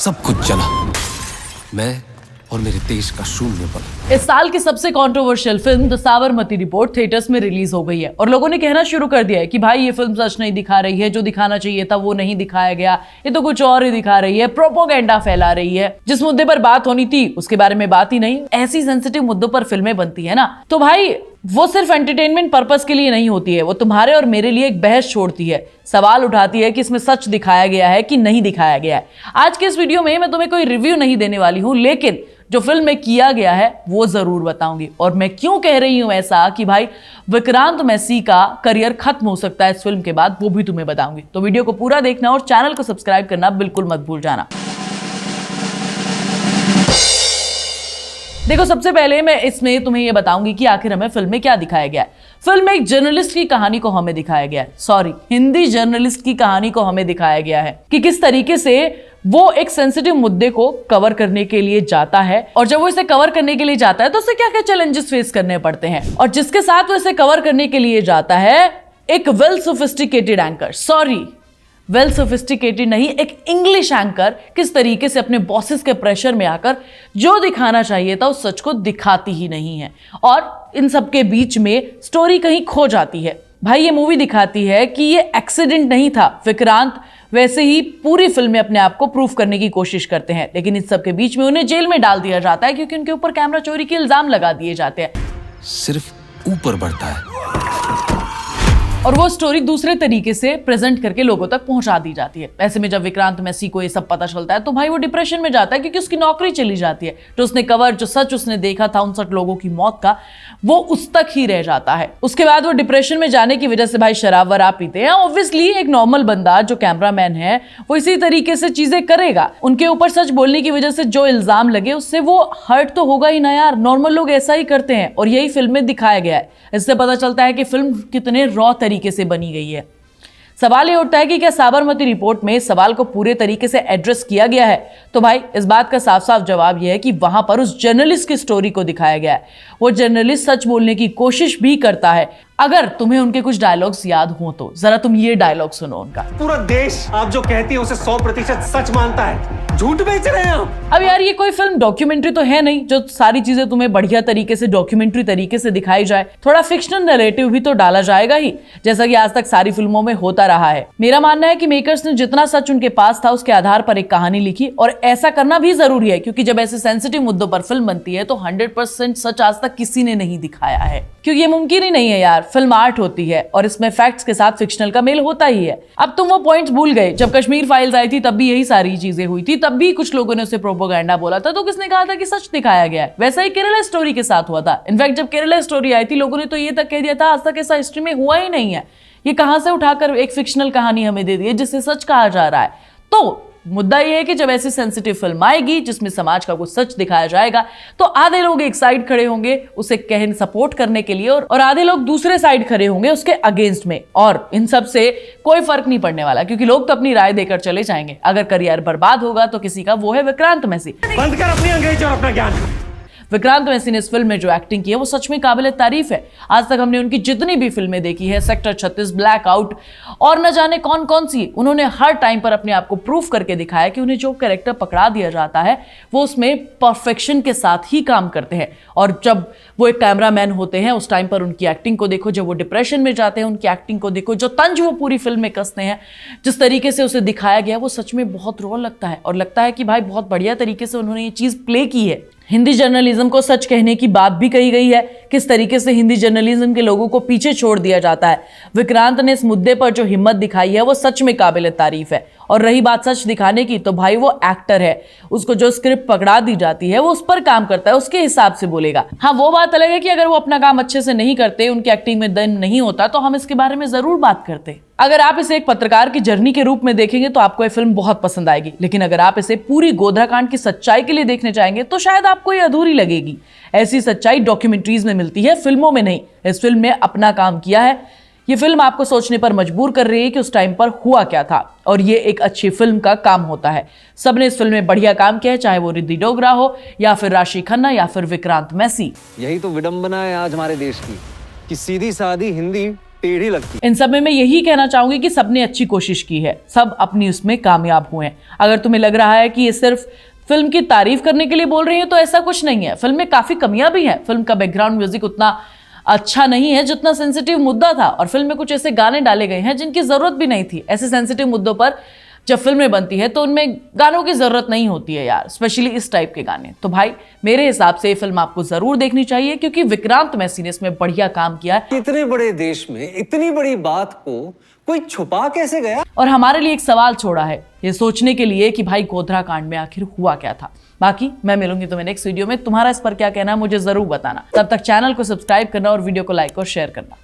सब कुछ चला, मैं और मेरे देश का शून्य पल। इस साल की सबसे controversial film the Sabarmati report theatres में रिलीज हो गई है और लोगों ने कहना शुरू कर दिया है कि भाई ये फिल्म सच नहीं दिखा रही है, जो दिखाना चाहिए था वो नहीं दिखाया गया, ये तो कुछ और ही दिखा रही है, प्रोपोगेंडा फैला रही है। जिस मुद्दे पर बात होनी थी उसके बारे में बात ही नहीं। ऐसी सेंसिटिव मुद्दों पर फिल्में बनती है ना, तो भाई वो सिर्फ एंटरटेनमेंट पर्पस के लिए नहीं होती है, वो तुम्हारे और मेरे लिए एक बहस छोड़ती है, सवाल उठाती है कि इसमें सच दिखाया गया है कि नहीं दिखाया गया है। आज के इस वीडियो में मैं तुम्हें कोई रिव्यू नहीं देने वाली हूं, लेकिन जो फिल्म में किया गया है वो जरूर बताऊंगी। और मैं क्यों कह रही हूं ऐसा कि भाई विक्रांत मैसी का करियर खत्म हो सकता है इस फिल्म के बाद, वो भी तुम्हें बताऊंगी। तो वीडियो को पूरा देखना और चैनल को सब्सक्राइब करना बिल्कुल मत भूल जाना। देखो, सबसे पहले मैं इसमें तुम्हें यह बताऊंगी कि आखिर हमें फिल्म में क्या दिखाया गया है। फिल्म में एक जर्नलिस्ट की कहानी को हमें दिखाया गया है, सॉरी हिंदी जर्नलिस्ट की कहानी को हमें दिखाया गया है कि किस तरीके से वो एक सेंसिटिव मुद्दे को कवर करने के लिए जाता है, और जब वो इसे कवर करने के लिए जाता है तो उसे क्या क्या चैलेंजेस फेस करने पड़ते हैं, और जिसके साथ वो इसे कवर करने के लिए जाता है एक well sophisticated anchor, sorry well sophisticated नहीं, एक इंग्लिश एंकर किस तरीके से अपने बॉसेस के प्रेशर में आकर जो दिखाना चाहिए था उस सच को दिखाती ही नहीं है, और इन सब के बीच में स्टोरी कहीं खो जाती है। भाई ये मूवी दिखाती है कि ये एक्सीडेंट नहीं था। विक्रांत वैसे ही पूरी फिल्म में अपने आप को प्रूफ करने की कोशिश करते हैं, लेकिन इस सब के बीच में उन्हें जेल में डाल दिया जाता है क्योंकि उनके ऊपर कैमरा चोरी के इल्जाम लगा दिए जाते हैं। सिर्फ ऊपर बढ़ता है और वो स्टोरी दूसरे तरीके से प्रेजेंट करके लोगों तक पहुंचा दी जाती है। ऐसे में जब विक्रांत मैसी को ये सब पता चलता है तो भाई वो डिप्रेशन में जाता है क्योंकि उसकी नौकरी चली जाती है। जो उसने कवर, जो सच उसने देखा था 59 लोगों की मौत का, वो उस तक ही रह जाता है। उसके बाद वो डिप्रेशन में जाने की वजह से भाई शराब वराब पीते हैं। ऑब्वियसली एक नॉर्मल बंदा जो कैमरामैन है वो इसी तरीके से चीजें करेगा। उनके ऊपर सच बोलने की वजह से जो इल्जाम लगे उससे वो हर्ट तो होगा ही ना यार, नॉर्मल लोग ऐसा ही करते हैं, और यही फिल्म में दिखाया गया है। इससे पता चलता है कि फिल्म कितने रॉ तरीके से बनी गई है। सवाल ये उठता है कि क्या साबरमती रिपोर्ट में इस सवाल को पूरे तरीके से एड्रेस किया गया है? तो भाई इस बात का साफ साफ जवाब यह है कि वहां पर उस जर्नलिस्ट की स्टोरी को दिखाया गया है। वो जर्नलिस्ट सच बोलने की कोशिश भी करता है। अगर तुम्हें उनके कुछ डायलॉग्स याद हो तो जरा तुम ये डायलॉग सुनो उनका। पूरा देश आप जो कहती है उसे 100% सच मानता है, झूठ बेच रहे हैं आप। अब यार ये कोई फिल्म डॉक्यूमेंट्री तो है नहीं जो सारी चीजें तुम्हें बढ़िया तरीके से डॉक्यूमेंट्री तरीके से दिखाई जाए। थोड़ा फिक्शनल नैरेटिव भी तो डाला जाएगा ही, जैसा कि आज तक सारी फिल्मों में होता रहा है। मेरा मानना है कि मेकर्स ने जितना सच उनके पास था उसके आधार पर एक कहानी लिखी, और ऐसा करना भी जरूरी है क्योंकि जब ऐसे सेंसिटिव मुद्दों पर फिल्म बनती है तो 100% सच आज तक किसी ने नहीं दिखाया है, क्योंकि ये मुमकिन ही नहीं है यार। फिल्म आर्ट होती है और इसमें फैक्ट्स के साथ फिक्शनल का मेल होता ही है। अब तुम वो पॉइंट्स भूल गए, जब कश्मीर फाइल्स आई थी तब भी यही सारी चीजें हुई थी, तब भी कुछ लोगों ने उसे प्रोपोगेंडा बोला था, तो किसने कहा था कि सच दिखाया गया है? वैसा ही केरला स्टोरी के साथ हुआ था। इनफैक्ट जब केरला स्टोरी आई थी लोगों ने तो ये तक कह दिया था आज तक ऐसा हिस्ट्री में हुआ ही नहीं है, ये कहां से उठाकर एक फिक्शनल कहानी हमें दे दी है जिसे सच कहा जा रहा है। तो मुद्दा यह है कि जब ऐसी सेंसिटिव फिल्म आएगी जिसमें समाज का कुछ सच दिखाया जाएगा तो आधे लोग एक साइड खड़े होंगे उसे कहने सपोर्ट करने के लिए, और आधे लोग दूसरे साइड खड़े होंगे उसके अगेंस्ट में, और इन सब से कोई फर्क नहीं पड़ने वाला क्योंकि लोग तो अपनी राय देकर चले जाएंगे। अगर करियर बर्बाद होगा तो किसी का, वो है विक्रांत मैसी। बंद कर अपनी अंग्रेजी और अपना ज्ञान। विक्रांत मैसी ने इस फिल्म में जो एक्टिंग की है वो सच में काबिल तारीफ है। आज तक हमने उनकी जितनी भी फिल्में देखी है, सेक्टर 36, ब्लैकआउट और न जाने कौन कौन सी, उन्होंने हर टाइम पर अपने आप को प्रूफ करके दिखाया कि उन्हें जो कैरेक्टर पकड़ा दिया जाता है वो उसमें परफेक्शन के साथ ही काम करते हैं। और जब वो एक कैमरामैन होते हैं उस टाइम पर उनकी एक्टिंग को देखो, जब वो डिप्रेशन में जाते हैं उनकी एक्टिंग को देखो, जो तंज वो पूरी फिल्म में कसते हैं, जिस तरीके से उसे दिखाया गया वो सच में बहुत रॉ लगता है, और लगता है कि भाई बहुत बढ़िया तरीके से उन्होंने ये चीज प्ले की है। हिंदी जर्नलिज्म को सच कहने की बात भी कही गई है, किस तरीके से हिंदी जर्नलिज्म के लोगों को पीछे छोड़ दिया जाता है। विक्रांत ने इस मुद्दे पर जो हिम्मत दिखाई है वो सच में काबिल तारीफ है। और रही बात सच दिखाने की, तो भाई वो एक्टर है, उसको जो स्क्रिप्ट पकड़ा दी जाती है वो उस पर काम करता है, उसके हिसाब से बोलेगा। हाँ, वो बात अलग है कि अगर वो अपना काम अच्छे से नहीं करते, उनकी एक्टिंग में दम नहीं होता, तो हम इसके बारे में जरूर बात करते। अगर आप इसे एक पत्रकार की जर्नी के रूप में देखेंगे तो आपको ये फिल्म बहुत पसंद आएगी, लेकिन अगर आप इसे पूरी गोधराकांड की सच्चाई के लिए देखने चाहेंगे तो शायद आपको ये अधूरी लगेगी। ऐसी सच्चाई डॉक्यूमेंट्रीज में मिलती है, फिल्मों में नहीं। इस फिल्म ने अपना काम किया है। ये फिल्म आपको सोचने पर मजबूर कर रही है कि उस टाइम पर हुआ क्या था, और ये एक अच्छी फिल्म का काम होता है। सबने इस फिल्म में बढ़िया काम किया है, चाहे वो रिद्धि डोगरा हो या फिर राशि खन्ना या फिर विक्रांत मैसी। यही तो विडंबना है आज हमारे देश की कि सीधी सादी हिंदी टेढ़ी लगती है। इन सब में मैं यही कहना चाहूंगी कि सबने अच्छी कोशिश की है, सब अपनी उसमें कामयाब हुए हैं। अगर तुम्हें लग रहा है कि ये सिर्फ फिल्म की तारीफ करने के लिए बोल रही है तो ऐसा कुछ नहीं है। फिल्म में काफी कमियां भी हैं। फिल्म का बैकग्राउंड म्यूजिक उतना अच्छा नहीं है जितना सेंसिटिव मुद्दा था, और फिल्म में कुछ ऐसे गाने डाले गए हैं जिनकी जरूरत भी नहीं थी। ऐसे सेंसिटिव मुद्दों पर जब फिल्में बनती है तो उनमें गानों की जरूरत नहीं होती है यार, स्पेशली इस टाइप के गाने। तो भाई मेरे हिसाब से ये फिल्म आपको जरूर देखनी चाहिए, क्योंकि विक्रांत मैसी ने इसमें बढ़िया काम किया है। इतने बड़े देश में इतनी बड़ी बात को कोई छुपा कैसे गया? और हमारे लिए एक सवाल छोड़ा है ये सोचने के लिए कि भाई गोधरा कांड में आखिर हुआ क्या था। बाकी मैं मिलूंगी तुम्हें नेक्स्ट वीडियो में। तुम्हारा इस पर क्या कहना है मुझे जरूर बताना। तब तक चैनल को सब्सक्राइब करना और वीडियो को लाइक और शेयर करना।